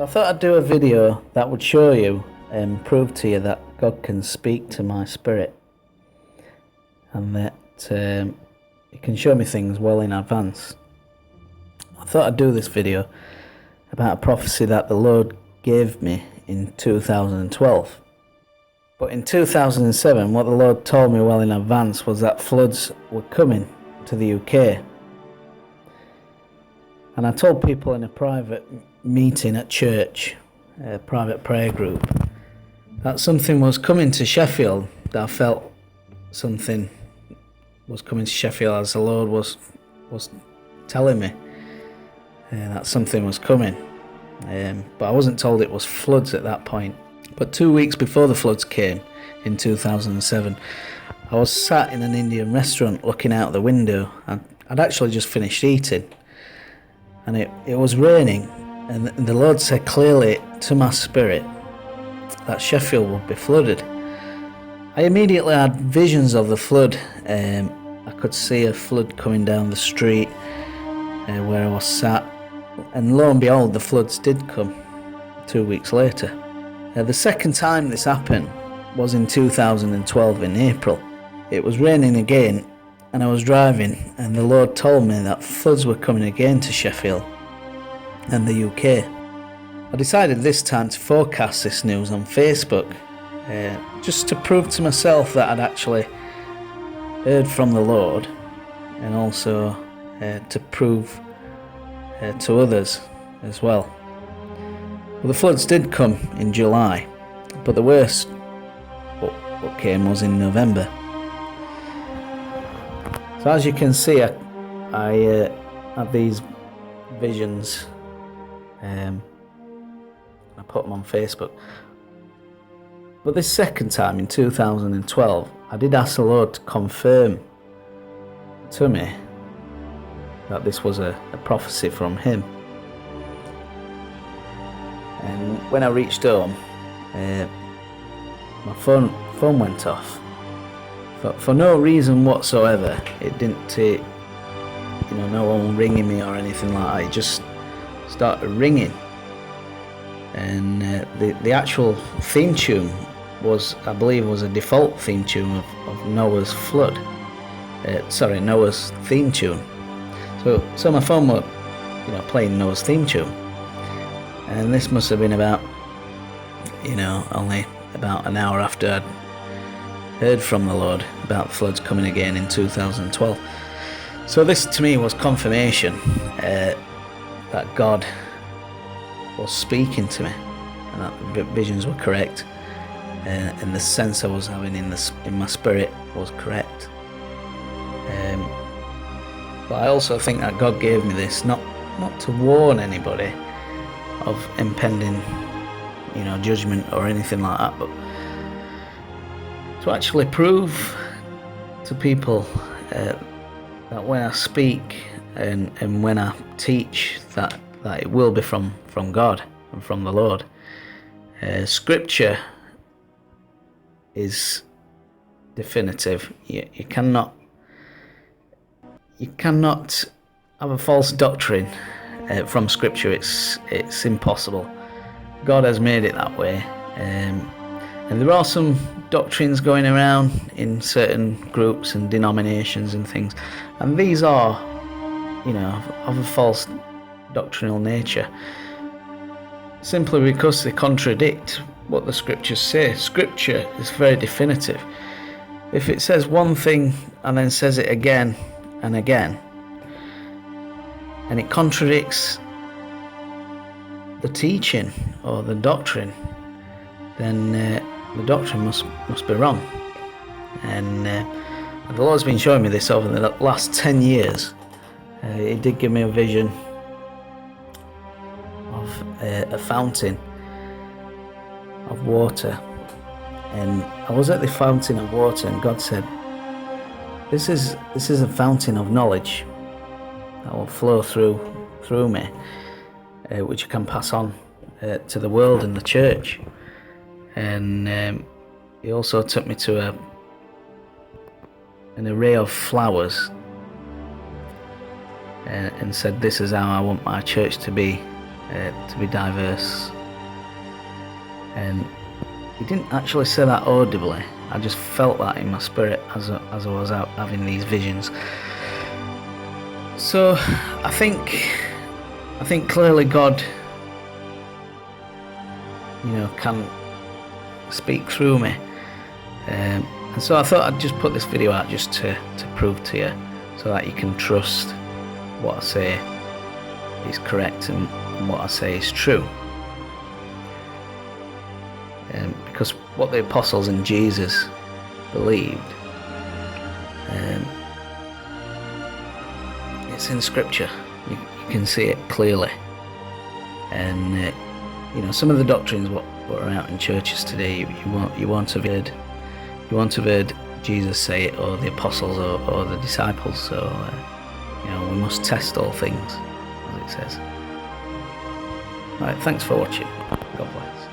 I thought I'd do a video that would show you and prove to you that God can speak to my spirit, and that He can show me things well in advance. I thought I'd do this video about a prophecy that the Lord gave me in 2012. But in 2007, what the Lord told me well in advance was that floods were coming to the UK. And I told people in a private meeting at church, a private prayer group, that something was coming to Sheffield, that I felt something was coming to Sheffield as the Lord was telling me that something was coming. But I wasn't told it was floods at that point. But 2 weeks before the floods came in 2007, I was sat in an Indian restaurant looking out the window. I'd actually just finished eating, and it was raining, and the Lord said clearly to my spirit that Sheffield would be flooded. I immediately had visions of the flood. I could see a flood coming down the street where I was sat, and lo and behold, the floods did come 2 weeks later. The second time this happened was in 2012 in April. It was raining again, and I was driving, and the Lord told me that floods were coming again to Sheffield and the UK. I decided this time to forecast this news on Facebook, just to prove to myself that I'd actually heard from the Lord, and also to prove to others as well. Well, the floods did come in July, but the worst what came was in November. So as you can see, I had these visions. I put them on Facebook. But this second time in 2012, I did ask the Lord to confirm to me that this was a prophecy from Him. And when I reached home, my phone went off. For no reason whatsoever. It didn't take, no one ringing me or anything like that. It just started ringing. And the actual theme tune was, I believe, was a default theme tune of Noah's flood. Noah's theme tune. So my phone was, playing Noah's theme tune. And this must have been about, only about an hour after I'd heard from the Lord about the floods coming again in 2012. So this to me was confirmation that God was speaking to me, and that the visions were correct, and the sense I was having in my spirit was correct. But I also think that God gave me this not to warn anybody of impending, judgment or anything like that, but to actually prove to people that when I speak and when I teach that it will be from God and from the Lord. Scripture is definitive. You cannot have a false doctrine from Scripture. It's impossible. God has made it that way. And there are some doctrines going around in certain groups and denominations and things, and these are, of a false doctrinal nature, simply because they contradict what the Scriptures say. Scripture is very definitive. If it says one thing and then says it again and again, and it contradicts the teaching or the doctrine, then the doctrine must be wrong. And the Lord's been showing me this over the last 10 years. He did give me a vision of a fountain of water, and I was at the fountain of water, and God said, this is a fountain of knowledge that will flow through me, which you can pass on to the world and the church. And He also took me to an array of flowers, and said, this is how I want my church to be to be diverse. He didn't actually say that audibly. I just felt that in my spirit as I was out having these visions. So I think clearly God, can speak through me. And so I thought I'd just put this video out just to prove to you, so that you can trust what I say is correct and what I say is true. Because what the apostles and Jesus believed, it's in Scripture. You can see it clearly. And some of the doctrines what are out in churches today, you won't have heard Jesus say it, or the apostles, or the disciples. So we must test all things, as it says. Right, thanks for watching. God bless.